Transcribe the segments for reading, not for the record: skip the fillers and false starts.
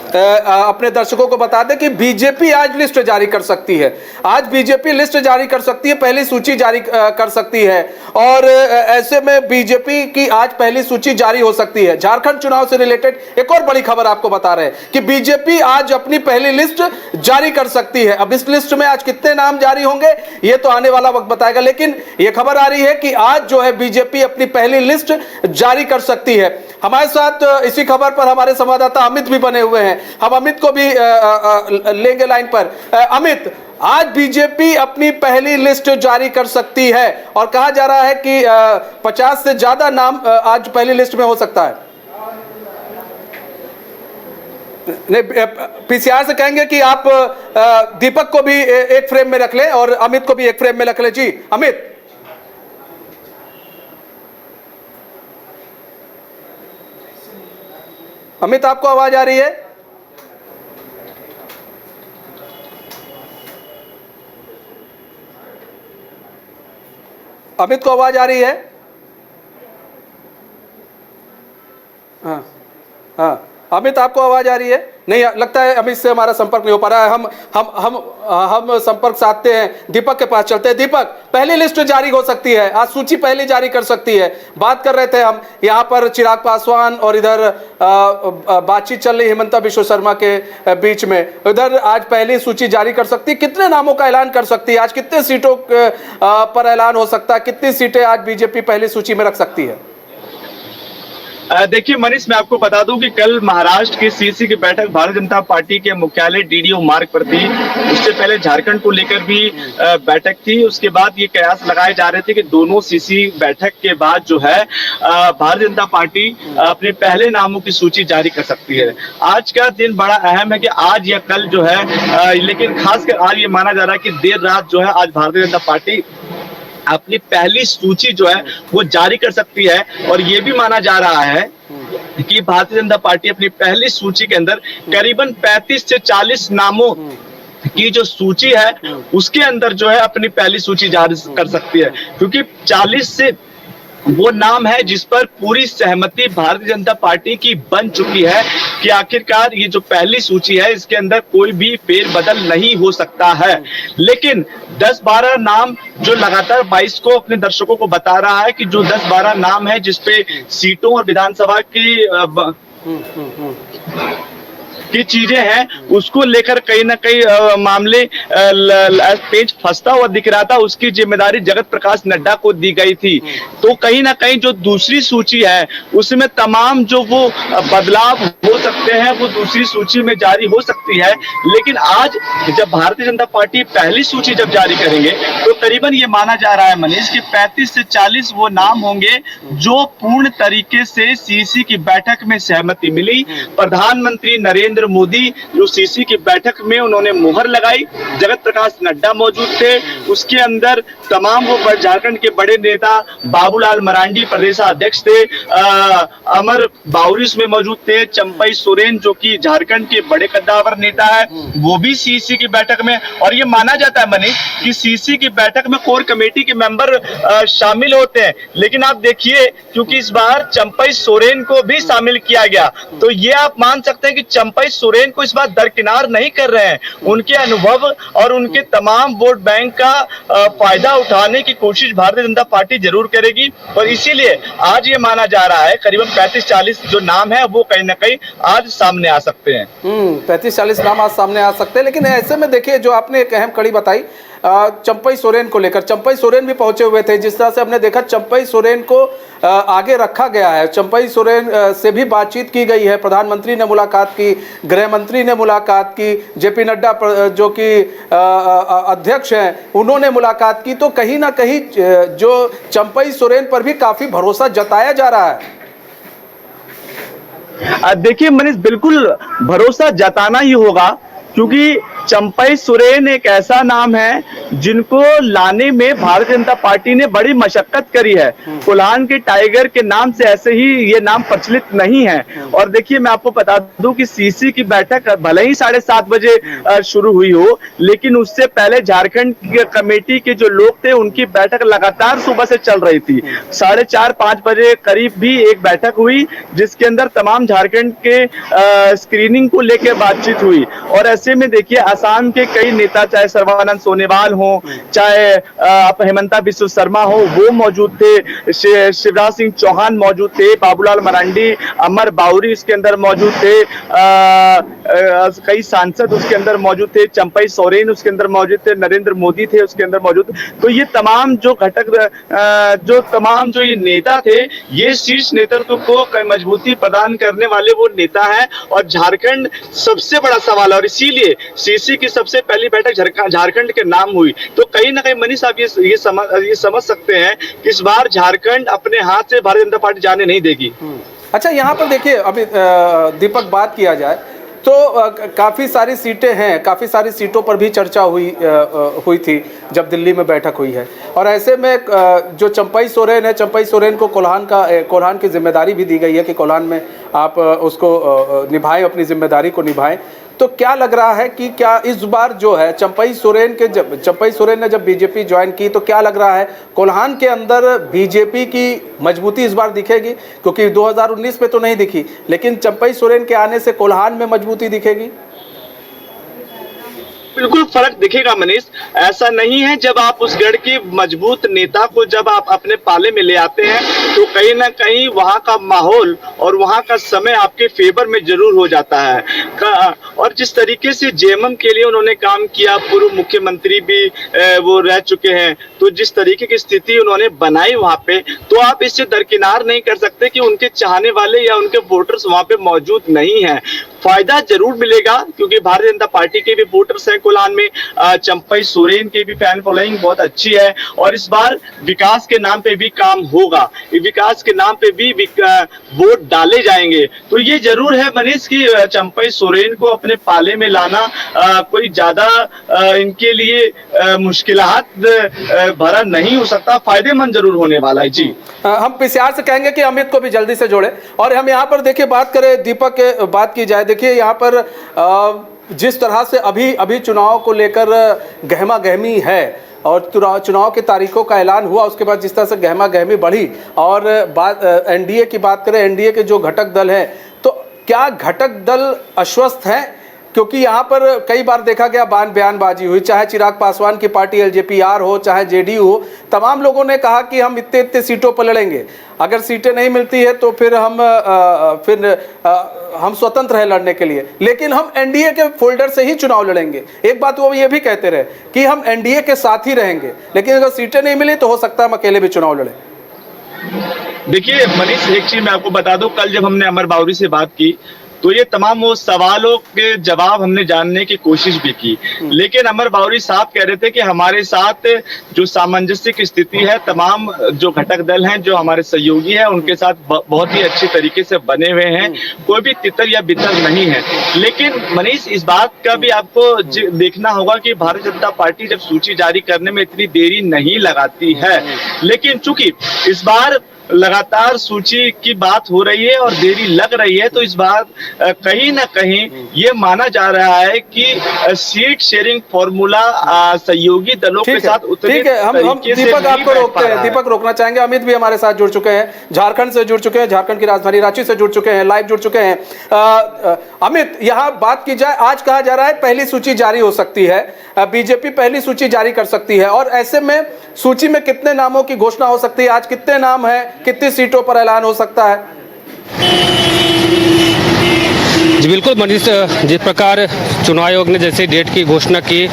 अपने दर्शकों को बता दें कि बीजेपी आज लिस्ट जारी कर सकती है। आज बीजेपी लिस्ट जारी कर सकती है, पहली सूची जारी कर सकती है, और ऐसे में बीजेपी की आज पहली सूची जारी हो सकती है। झारखंड चुनाव से रिलेटेड एक और बड़ी खबर आपको बता रहे हैं कि बीजेपी आज अपनी पहली लिस्ट जारी कर सकती है। अब इस लिस्ट में आज कितने नाम जारी होंगे ये तो आने वाला वक्त बताएगा, लेकिन यह खबर आ रही है कि आज जो है बीजेपी अपनी पहली लिस्ट जारी कर सकती है। हमारे साथ इसी खबर पर हमारे संवाददाता अमित भी बने हुए हैं, हम अमित को भी लेंगे लाइन पर। अमित, आज बीजेपी अपनी पहली लिस्ट जारी कर सकती है और कहा जा रहा है कि 50 से ज्यादा नाम आज पहली लिस्ट में हो सकता है। नहीं, पीसीआर से कहेंगे कि आप दीपक को भी एक फ्रेम में रख लें और अमित को भी एक फ्रेम में रख लें। जी अमित। अमित, आपको आवाज आ रही है? अमित को आवाज आ रही है? हाँ हाँ, अमित आपको आवाज आ रही है? नहीं, लगता है अमित से हमारा संपर्क नहीं हो पा रहा है। हम संपर्क साधते हैं, दीपक के पास चलते हैं। दीपक, पहली लिस्ट जारी हो सकती है, आज सूची पहली जारी कर सकती है। बात कर रहे थे हम यहाँ पर चिराग पासवान और इधर बातचीत चल रही हिमंता बिश्व शर्मा के बीच में। इधर आज पहली सूची जारी कर सकती है, कितने नामों का ऐलान कर सकती है, आज कितने सीटों पर ऐलान हो सकता है, कितनी सीटें आज बीजेपी पहली सूची में रख सकती है? देखिए मनीष, मैं आपको बता दूं कि कल महाराष्ट्र की सीसी की बैठक भारतीय जनता पार्टी के मुख्यालय डीडीओ मार्ग पर थी। उससे पहले झारखंड को लेकर भी बैठक थी। उसके बाद ये कयास लगाए जा रहे थे कि दोनों सीसी बैठक के बाद जो है भारतीय जनता पार्टी अपने पहले नामों की सूची जारी कर सकती है। आज का दिन बड़ा अहम है कि आज या कल जो है, लेकिन खासकर आज ये माना जा रहा है कि देर रात जो है आज भारतीय जनता पार्टी अपनी पहली सूची जो है वो जारी कर सकती है। और ये भी माना जा रहा है कि भारतीय जनता पार्टी अपनी पहली सूची के अंदर करीबन 35 से 40 नामों की जो सूची है उसके अंदर जो है अपनी पहली सूची जारी कर सकती है, क्योंकि 40 से वो नाम है जिस पर पूरी सहमति भारतीय जनता पार्टी की बन चुकी है कि आखिरकार ये जो पहली सूची है इसके अंदर कोई भी फेरबदल नहीं हो सकता है। लेकिन 10-12 नाम जो लगातार 22 को अपने दर्शकों को बता रहा है कि जो 10-12 नाम है जिसपे सीटों और विधानसभा की चीजें हैं उसको लेकर कहीं ना कहीं मामले पेच फंसता हुआ दिख रहा था। उसकी जिम्मेदारी जगत प्रकाश नड्डा को दी गई थी। तो कहीं ना कहीं जो दूसरी सूची है उसमें तमाम जो वो बदलाव हो सकते हैं वो दूसरी सूची में जारी हो सकती है। लेकिन आज जब भारतीय जनता पार्टी पहली सूची जब जारी करेंगे तो करीबन ये माना जा रहा है मनीष कि 35 से 40 वो नाम होंगे जो पूर्ण तरीके से सीसी की बैठक में सहमति मिली। प्रधानमंत्री नरेंद्र मोदी जो सीसी की बैठक में उन्होंने मुहर लगाई, जगत प्रकाश नड्डा मौजूद थे। उसके अंदर तमाम वो झारखंड के बड़े नेता बाबूलाल मरांडी प्रदेशाध्यक्ष थे, अमर बाउरी में मौजूद थे, चंपई सोरेन जो कि झारखंड के बड़े कद्दावर नेता है वो भी सीसी की बैठक में। और ये माना जाता है मनीष कि सीसी की बैठक में कोर कमेटी के मेंबर शामिल होते हैं। लेकिन आप देखिए क्योंकि इस बार चंपई सोरेन को भी शामिल किया गया तो ये आप मान सकते हैं कि चंपई सोरेन को इस बार दरकिनार नहीं कर रहे हैं। उनके अनुभव और उनके तमाम वोट बैंक का फायदा उठाने की कोशिश भारतीय जनता पार्टी जरूर करेगी। और इसीलिए आज ये माना जा रहा है करीबन 35-40 जो नाम है वो कहीं ना कहीं आज सामने आ सकते हैं। 35-40 नाम आज सामने आ सकते हैं। लेकिन ऐसे में देखिए जो आपने एक अहम कड़ी बताई चंपई सोरेन को लेकर, चंपई सोरेन भी पहुंचे हुए थे। जिस तरह से हमने देखा चंपई सोरेन को आगे रखा गया है, चंपई सोरेन से भी बातचीत की गई है। प्रधानमंत्री ने मुलाकात की, गृह मंत्री ने मुलाकात की, जेपी नड्डा जो कि अध्यक्ष हैं उन्होंने मुलाकात की। तो कहीं ना कहीं जो चंपई सोरेन पर भी काफी भरोसा जताया जा रहा है। देखिए मनीष, बिल्कुल भरोसा जताना ही होगा क्योंकि चंपई सोरेन एक ऐसा नाम है जिनको लाने में भारतीय जनता पार्टी ने बड़ी मशक्कत करी है। कोल्हान के टाइगर के नाम से ऐसे ही ये नाम प्रचलित नहीं है। और देखिए, मैं आपको बता दूं कि सीसी की बैठक भले ही 7:30 बजे शुरू हुई हो, लेकिन उससे पहले झारखंड कमेटी के जो लोग थे उनकी बैठक लगातार सुबह से चल रही थी। 4:30-5 बजे करीब भी एक बैठक हुई जिसके अंदर तमाम झारखंड के स्क्रीनिंग को लेकर बातचीत हुई। और ऐसे में देखिए, असम के कई नेता, चाहे सर्बानंद सोनोवाल हो, चाहे हेमंता बिस्व शर्मा हो, वो मौजूद थे। शिवराज सिंह चौहान मौजूद थे, बाबूलाल मरांडी, अमर बाउरी इसके अंदर मौजूद थे, कई सांसद उसके अंदर मौजूद थे, चंपई सोरेन उसके अंदर मौजूद थे, नरेंद्र मोदी थे उसके अंदर मौजूद। तो ये तमाम जो घटक जो ये नेता थे, ये शीर्ष नेतृत्व को मजबूती प्रदान करने वाले वो नेता हैं। और झारखंड सबसे बड़ा सवाल है और इसीलिए सीसी की सबसे पहली बैठक झारखंड के नाम हुई। तो कहीं ना कहीं मनीष साहब ये समझ सकते हैं कि इस बार झारखंड अपने हाथ से भारतीय जनता पार्टी जाने नहीं देगी। अच्छा, यहाँ पर देखिए, अभी दीपक बात किया जाए तो काफ़ी सारी सीटें हैं, काफ़ी सारी सीटों पर भी चर्चा हुई थी जब दिल्ली में बैठक हुई है। और ऐसे में जो चंपई सोरेन है, चंपई सोरेन को कोल्हान की जिम्मेदारी भी दी गई है कि कोल्हान में आप उसको निभाएं, अपनी जिम्मेदारी को निभाएं। तो क्या लग रहा है कि क्या इस बार जो है चंपई सोरेन ने जब बीजेपी ज्वाइन की, तो क्या लग रहा है कोल्हान के अंदर बीजेपी की मजबूती इस बार दिखेगी? क्योंकि 2019 में तो नहीं दिखी, लेकिन चंपई सोरेन के आने से कोल्हान में मजबूती दिखेगी। बिल्कुल फर्क दिखेगा मनीष। ऐसा नहीं है, जब आप उस गढ़ के मजबूत नेता को जब आप अपने पाले में ले आते हैं तो कहीं ना कहीं वहां का माहौल और वहां का समय आपके फेवर में जरूर हो जाता है। और जिस तरीके से जेएमएम के लिए उन्होंने काम किया, पूर्व मुख्यमंत्री भी वो रह चुके हैं, तो जिस तरीके की स्थिति उन्होंने बनाई वहां पे, तो आप इससे दरकिनार नहीं कर सकते कि उनके चाहने वाले या उनके वोटर्स वहां पे मौजूद नहीं है। फायदा जरूर मिलेगा क्योंकि भारतीय जनता पार्टी के भी वोटर्स हैं कोल्हान में, चंपई सोरेन की भी फैन फॉलोइंग बहुत अच्छी है। और इस बार विकास के नाम पे भी काम होगा, विकास के नाम पे भी वोट डाले जाएंगे। तो ये जरूर है मनीष की चंपई सोरेन को अपने पाले में लाना कोई ज्यादा इनके लिए मुश्किलात भरा नहीं हो सकता, फायदेमंद जरूर होने वाला है। जी, हम पीसीआर से कहेंगे कि अमित को भी जल्दी से जोड़े। और हम यहाँ पर देखिए बात करें, दीपक के बात की जाए, देखिए यहाँ पर जिस तरह से अभी चुनाव को लेकर गहमा गहमी है और चुनाव की तारीखों का ऐलान हुआ, उसके बाद जिस तरह से गहमा गहमी बढ़ी, और एनडीए की बात करें, एनडीए के जो घटक दल हैं, तो क्या घटक दल आश्वस्त हैं? क्योंकि यहाँ पर कई बार देखा गया बयानबाजी हुई, चाहे चिराग पासवान की पार्टी एलजेपी-आर हो, चाहे जेडीयू हो, तमाम लोगों ने कहा कि हम इतने सीटों पर लड़ेंगे, अगर सीटें नहीं मिलती है तो फिर हम स्वतंत्र हैं लड़ने के लिए, लेकिन हम एनडीए के फोल्डर से ही चुनाव लड़ेंगे। एक बात वो ये भी कहते रहे कि हम एनडीए के साथ ही रहेंगे, लेकिन अगर सीटें नहीं मिली तो हो सकता है हम अकेले भी चुनाव लड़ें। देखिए मनीष, एक चीज मैं आपको बता दूं, कल जब हमने अमर बाउरी से बात की तो ये तमाम वो सवालों के जवाब हमने जानने की कोशिश भी की, लेकिन अमर बाउरी साहब कह रहे थे कि हमारे साथ जो सामंजस्य की स्थिति है, तमाम जो घटक दल हैं, जो हमारे सहयोगी हैं, उनके साथ बहुत ही अच्छी तरीके से बने हुए हैं, कोई भी तितर या बितर नहीं है। लेकिन मनीष, इस बात का भी आपको देखना होगा कि भारतीय जनता पार्टी जब सूची जारी करने में इतनी देरी नहीं लगाती है, लेकिन चूंकि इस बार लगातार सूची की बात हो रही है और देरी लग रही है, तो इस बार कहीं ना कहीं ये माना जा रहा है कि सीट शेयरिंग फॉर्मूला सहयोगी दलों के साथ उतने ठीक है। हम दीपक आपको रोकते हैं, दीपक रोकना चाहेंगे। अमित भी हमारे साथ जुड़ चुके हैं, झारखंड से जुड़ चुके हैं, झारखंड की राजधानी रांची से जुड़ चुके हैं, लाइव जुड़ चुके हैं। अमित, यहाँ बात की जाए, आज कहा जा रहा है पहली सूची जारी हो सकती है, बीजेपी पहली सूची जारी कर सकती है, और ऐसे में सूची में कितने नामों की घोषणा हो सकती है? आज कितने नाम है, कितनी सीटों पर ऐलान हो सकता है? जी बिल्कुल मनीष, जिस प्रकार चुनाव आयोग ने जैसे डेट की घोषणा की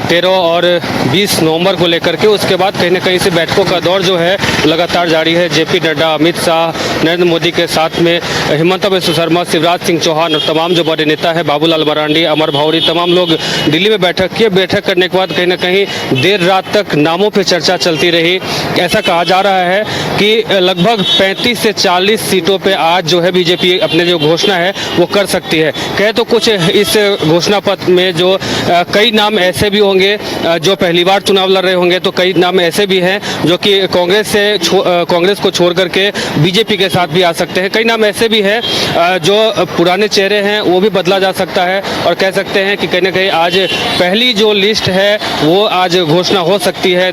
13 और 20 नवंबर को लेकर के। उसके बाद कहीं ना कहीं से बैठकों का दौर जो है लगातार जारी है। जेपी नड्डा, अमित शाह, नरेंद्र मोदी के साथ में हिमंता बिस्वा शर्मा, शिवराज सिंह चौहान और तमाम जो बड़े नेता है, बाबूलाल मरांडी, अमर भावरी, तमाम लोग दिल्ली में बैठक किए। बैठक करने के बाद कहीं ना कहीं देर रात तक नामों पर चर्चा चलती रही। ऐसा कहा जा रहा है कि लगभग 35 से 40 सीटों पे आज जो है बीजेपी अपने जो घोषणा है वो कर सकती है। कहे तो कुछ इस घोषणा पत्र में जो कई नाम ऐसे भी होंगे जो पहली बार चुनाव लड़ रहे होंगे, तो कई नाम ऐसे भी हैं जो कि कांग्रेस को छोड़ करके बीजेपी के साथ भी आ सकते हैं। कई नाम ऐसे भी हैं जो पुराने चेहरे हैं, वो भी बदला जा सकता है। और कह सकते हैं कि कहीं ना कहीं आज पहली जो लिस्ट है वो आज घोषणा हो सकती है।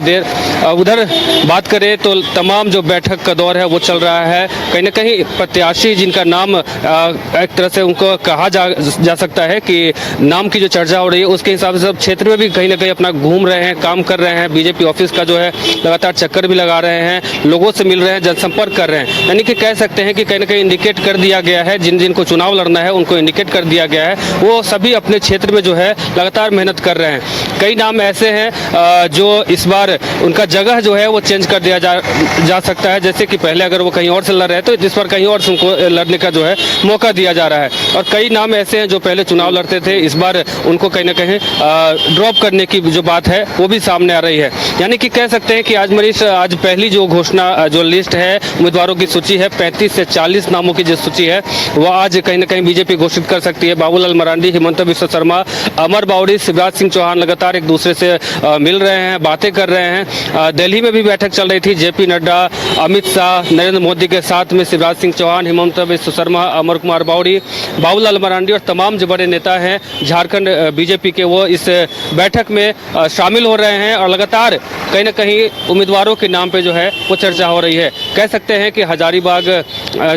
उधर बात करें तो तमाम जो बैठक का दौर है वो चल रहा है। कहीं ना कहीं प्रत्याशी जिनका नाम एक तरह से उनको कहा जा सकता है कि नाम की जो चर्चा हो रही है उसके हिसाब से सब क्षेत्र में भी कहीं ना कहीं अपना घूम रहे हैं, काम कर रहे हैं। बीजेपी ऑफिस का जो है लगातार चक्कर भी लगा रहे हैं, लोगों से मिल रहे हैं, जनसंपर्क कर रहे हैं। यानी कि कह सकते हैं कि कहीं ना कहीं इंडिकेट कर दिया गया है, जिन को चुनाव लड़ना है उनको इंडिकेट कर दिया गया है, वो सभी अपने क्षेत्र में जो है लगातार मेहनत कर रहे हैं। कई नाम ऐसे हैं जो इस बार उनका जगह जो है वो चेंज कर दिया जा सकता है। जैसे कि पहले अगर वो कहीं और से लड़ रहे हैं तो इस बार कहीं और से उनको लड़ने का जो है मौका दिया जा रहा है। और कई नाम ऐसे हैं जो पहले चुनाव लड़ते थे, इस बार उनको कहीं ना कहीं ड्रॉप करने की जो बात है वो भी सामने आ रही है। यानी कि कह सकते हैं कि आज पहली जो घोषणा जो लिस्ट है उम्मीदवारों की सूची है, 35 से 40 नामों की जो सूची है वो आज कहीं ना कहीं बीजेपी घोषित कर सकती है। बाबूलाल मरांडी, हिमंता बिस्वा शर्मा, अमर भावरी, शिवराज सिंह चौहान लगातार एक दूसरे से मिल रहे हैं, बातें कर रहे हैं। दिल्ली में भी बैठक चल रही थी। जेपी नड्डा, अमित शाह, नरेंद्र मोदी के साथ में शिवराज सिंह चौहान, हिमंता बिस्वा शर्मा, अमर कुमार भावरी, बाबूलाल मरांडी और तमाम जो बड़े नेता हैं झारखंड बीजेपी के, वो इस बैठक में शामिल हो रहे हैं। और लगातार कहीं ना कहीं उम्मीदवारों के नाम पे जो है वो चर्चा हो रही है। कह सकते हैं कि हजारीबाग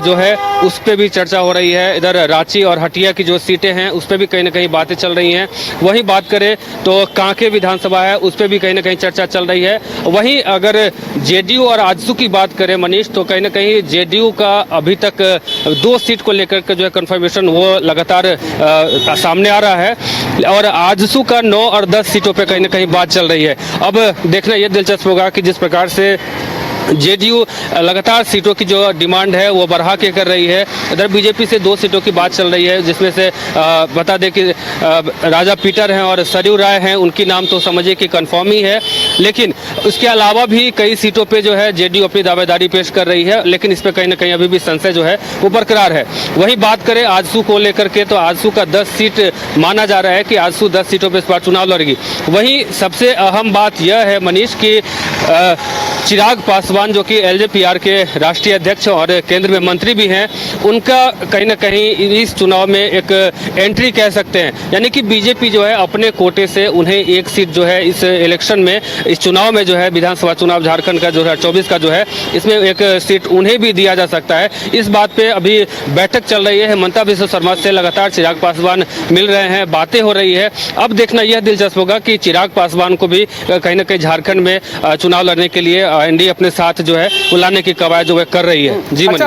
जो है उस पर भी चर्चा हो रही है। इधर रांची और हटिया की जो सीटें हैं उस पर भी कहीं ना कहीं बातें चल रही हैं। वहीं बात करें तो कांके विधानसभा है, उस पर भी कहीं ना कहीं चर्चा चल रही है। वहीं अगर जेडीयू और आजसू की बात करें मनीष, तो कहीं ना कहीं जेडीयू का अभी तक 2 सीट को लेकर के जो है कंफर्मेशन वो लगातार सामने आ रहा है। और आजसू का 9 और 10 सीटों पे कहीं ना कहीं बात चल रही है। अब देखना यह दिलचस्प होगा कि जिस प्रकार से जेडीयू लगातार सीटों की जो डिमांड है वो बढ़ा के कर रही है। इधर बीजेपी से 2 सीटों की बात चल रही है, जिसमें से बता दें कि राजा पीटर हैं और सरयू राय हैं, उनकी नाम तो समझिए कि कंफर्म ही है। लेकिन उसके अलावा भी कई सीटों पे जो है जेडीयू अपनी दावेदारी पेश कर रही है, लेकिन इस पर कहीं ना कहीं अभी भी संशय जो है वो बरकरार है। वहीं बात करें आजसू को लेकर के, तो आजसू का 10 सीट माना जा रहा है कि आजसू 10 सीटों पर इस बार चुनाव लड़ेगी। वहीं सबसे अहम बात यह है मनीष की चिराग पासवान जो कि एलजेपीआर के राष्ट्रीय अध्यक्ष और केंद्र में मंत्री भी हैं, उनका कहीं ना कहीं इस चुनाव में एक एंट्री कह सकते हैं। यानी कि बीजेपी जो है अपने कोटे से उन्हें एक सीट जो है इस इलेक्शन में, इस चुनाव में जो है विधानसभा चुनाव झारखंड का 2024 का जो है, इसमें एक सीट उन्हें भी दिया जा सकता है। इस बात पे अभी बैठक चल रही है। हिमंता बिस्वा शर्मा से लगातार चिराग पासवान मिल रहे हैं, बातें हो रही है। अब देखना यह दिलचस्प होगा कि चिराग पासवान को भी कहीं ना कहीं झारखंड में चुनाव लड़ने के लिए एनडीए अपने साथ जो है वो लाने की कवायद जो है कर रही है। जी मनीष।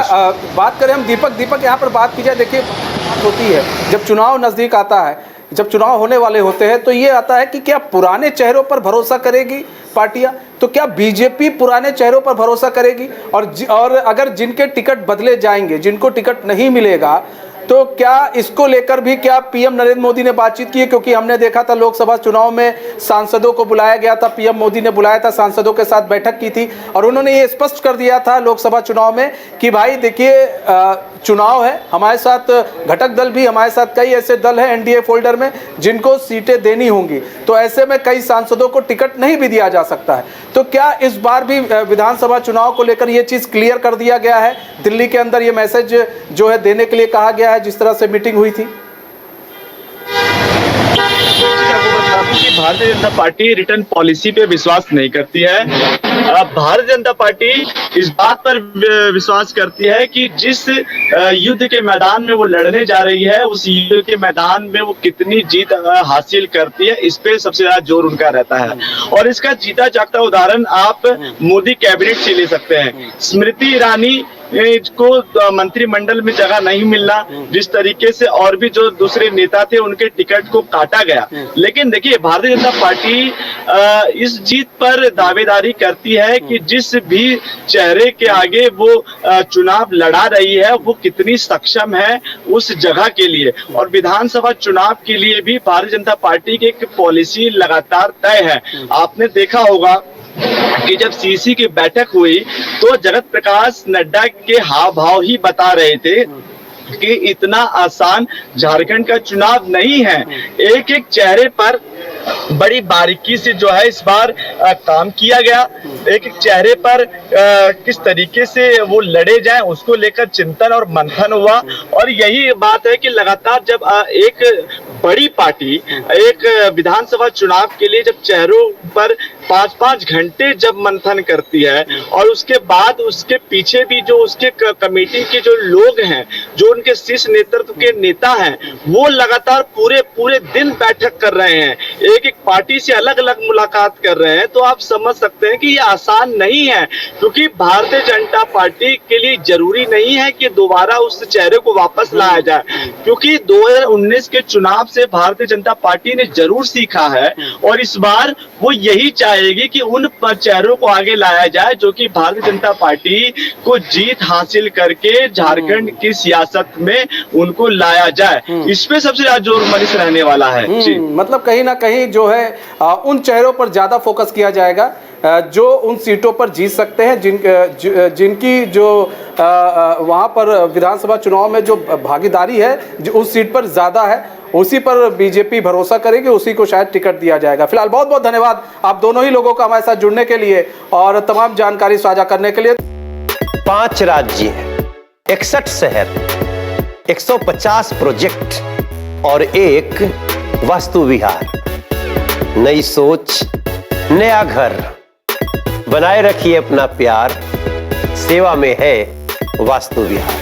बात करें हम दीपक यहाँ पर बात की जाए, देखिए बात होती है जब चुनाव नजदीक आता है, जब चुनाव होने वाले होते हैं तो ये आता है कि क्या पुराने चेहरों पर भरोसा करेगी पार्टियां, तो क्या बीजेपी पुराने चेहरों पर भरोसा करेगी? और अगर जिनके टिकट बदले जाएंगे, जिनको टिकट नहीं मिलेगा, तो क्या इसको लेकर भी क्या पीएम नरेंद्र मोदी ने बातचीत की है? क्योंकि हमने देखा था लोकसभा चुनाव में सांसदों को बुलाया गया था, पीएम मोदी ने बुलाया था, सांसदों के साथ बैठक की थी और उन्होंने ये स्पष्ट कर दिया था लोकसभा चुनाव में कि भाई देखिए चुनाव है, हमारे साथ घटक दल भी, हमारे साथ कई ऐसे दल हैं एनडीए फोल्डर में जिनको सीटें देनी होंगी, तो ऐसे में कई सांसदों को टिकट नहीं भी दिया जा सकता है। तो क्या इस बार भी विधानसभा चुनाव को लेकर ये चीज़ क्लियर कर दिया गया है? दिल्ली के अंदर ये मैसेज जो है देने के लिए कहा गया है जिस तरह से मीटिंग हुई थी? Bharatiya Janata party return policy पे विश्वास नहीं करती है। भारतीय जनता पार्टी इस बात पर विश्वास करती है कि जिस युद्ध के मैदान में वो लड़ने जा रही है, उस युद्ध के मैदान में वो कितनी जीत हासिल करती है, इस पे सबसे ज्यादा जोर उनका रहता है। और इसका जीता जागता उदाहरण आप मोदी कैबिनेट से ले सकते हैं। स्मृति ईरानी को मंत्रिमंडल में जगह नहीं मिलना, जिस तरीके से और भी जो दूसरे नेता थे उनके टिकट को काटा गया। लेकिन देखिए भारतीय जनता पार्टी इस जीत पर दावेदारी करती है कि जिस भी चेहरे के आगे वो चुनाव लड़ा रही है वो कितनी सक्षम है उस जगह के लिए। और विधानसभा चुनाव के लिए भी भारतीय जनता पार्टी की एक पॉलिसी लगातार तय है। आपने देखा होगा कि जब सीसी की बैठक हुई तो जगत प्रकाश नड्डा के हाव भाव ही बता रहे थे कि इतना आसान झारखंड का चुनाव नहीं है। एक एक चेहरे पर बड़ी बारीकी से जो है इस बार काम किया गया। एक एक चेहरे पर किस तरीके से वो लड़े जाएं उसको लेकर चिंतन और मंथन हुआ। और यही बात है कि लगातार जब एक बड़ी पार्टी एक विधानसभा चुनाव के लिए जब चेहरों पर 5-5 घंटे जब मंथन करती है और उसके बाद उसके पीछे भी जो उसके कमेटी के जो लोग हैं, जो उनके शीर्ष नेतृत्व के नेता हैं, वो लगातार पूरे दिन बैठक कर रहे हैं, एक एक पार्टी से अलग अलग मुलाकात कर रहे हैं, तो आप समझ सकते हैं कि ये आसान नहीं है। क्योंकि भारतीय जनता पार्टी के लिए जरूरी नहीं है कि दोबारा उस चेहरे को वापस लाया जाए, क्योंकि 2019 के चुनाव से भारतीय जनता पार्टी ने जरूर सीखा है और इस बार वो यही चाहेगी कि उन चेहरों को आगे लाया जाए जो कि भारतीय जनता पार्टी को जीत हासिल करके झारखंड की सियासत में उनको लाया जाए। इस पे सबसे ज्यादा जोर मनीष रहने वाला है। जी। मतलब कहीं ना कहीं जो है उन चेहरों पर ज्यादा फोकस किया जाएगा जो उन सीटों पर जीत सकते हैं, जिनकी जो वहां पर विधानसभा चुनाव में जो भागीदारी है जो उस सीट पर ज्यादा है, उसी पर बीजेपी भरोसा करेगी, उसी को शायद टिकट दिया जाएगा। फिलहाल बहुत बहुत धन्यवाद आप दोनों ही लोगों का हमारे साथ जुड़ने के लिए और तमाम जानकारी साझा करने के लिए। 5 राज्य, 61 शहर, 150 प्रोजेक्ट और एक वास्तु विहार। नई सोच, नया घर। बनाए रखिए अपना प्यार, सेवा में है वास्तु विहार।